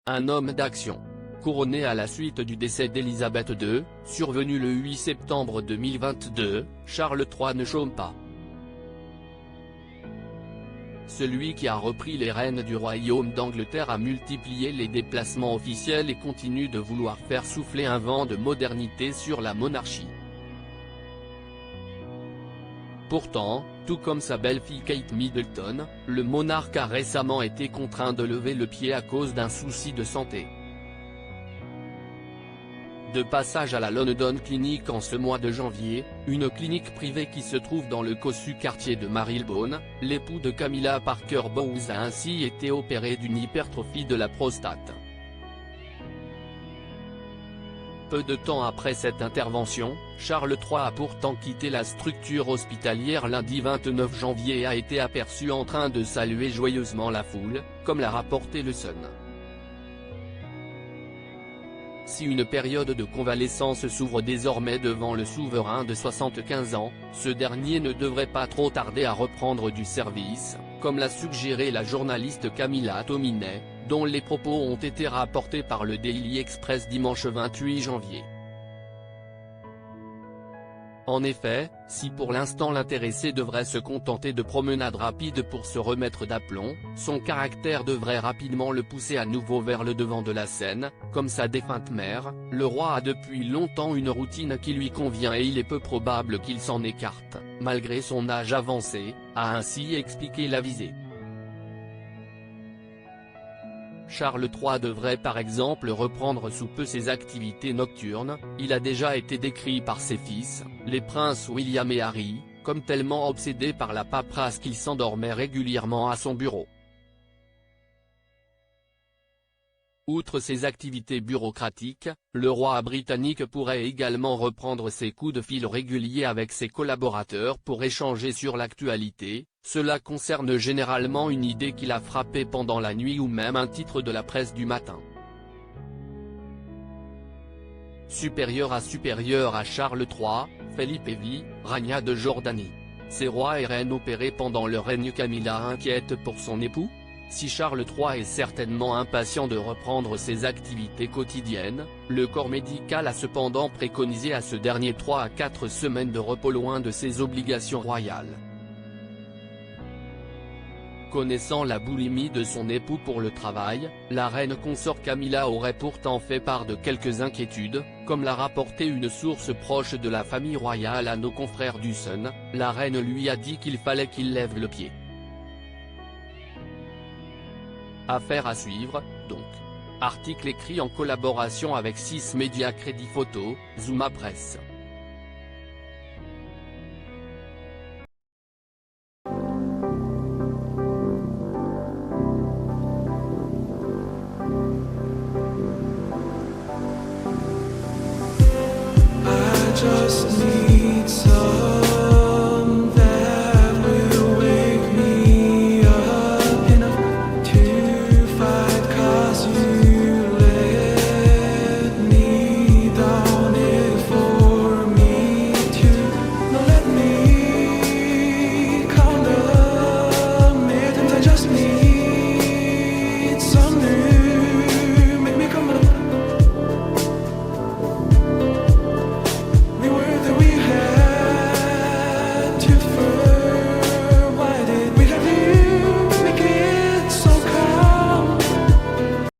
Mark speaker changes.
Speaker 1: un homme d'action. Couronné à la suite du décès d'Élisabeth II, survenu le 8 septembre 2022, Charles III ne chôme pas. Celui qui a repris les rênes du royaume d'Angleterre a multiplié les déplacements officiels et continue de vouloir faire souffler un vent de modernité sur la monarchie. Pourtant, tout comme sa belle-fille Kate Middleton, le monarque a récemment été contraint de lever le pied à cause d'un souci de santé. De passage à la London Clinic en ce mois de janvier, une clinique privée qui se trouve dans le cossu quartier de Marylebone, l'époux de Camilla Parker Bowles a ainsi été opéré d'une hypertrophie de la prostate. Peu de temps après cette intervention, Charles III a pourtant quitté la structure hospitalière lundi 29 janvier et a été aperçu en train de saluer joyeusement la foule, comme l'a rapporté le Sun. Si une période de convalescence s'ouvre désormais devant le souverain de 75 ans, ce dernier ne devrait pas trop tarder à reprendre du service, comme l'a suggéré la journaliste Camilla Tominey, dont les propos ont été rapportés par le Daily Express dimanche 28 janvier. En effet, si pour l'instant l'intéressé devrait se contenter de promenades rapides pour se remettre d'aplomb, son caractère devrait rapidement le pousser à nouveau vers le devant de la scène. Comme sa défunte mère, le roi a depuis longtemps une routine qui lui convient et il est peu probable qu'il s'en écarte, malgré son âge avancé, a ainsi expliqué l'avisé. Charles III devrait par exemple reprendre sous peu ses activités nocturnes. Il a déjà été décrit par ses fils, les princes William et Harry, comme tellement obsédé par la paperasse qu'il s'endormait régulièrement à son bureau. Outre ses activités bureaucratiques, le roi britannique pourrait également reprendre ses coups de fil réguliers avec ses collaborateurs pour échanger sur l'actualité. Cela concerne généralement une idée qu'il a frappée pendant la nuit ou même un titre de la presse du matin. Supérieur à Charles III, Philippe Vie, régna de Jordanie. Ces rois et reines opérés pendant le règne Camilla inquiète pour son époux. Si Charles III est certainement impatient de reprendre ses activités quotidiennes, le corps médical a cependant préconisé à ce dernier 3 à 4 semaines de repos loin de ses obligations royales. Connaissant la boulimie de son époux pour le travail, la reine consort Camilla aurait pourtant fait part de quelques inquiétudes, comme l'a rapporté une source proche de la famille royale à nos confrères du Sun. La reine lui a dit qu'il fallait qu'il lève le pied. Affaire à suivre, donc. Article écrit en collaboration avec 6 médias Crédit Photo, Zuma Presse.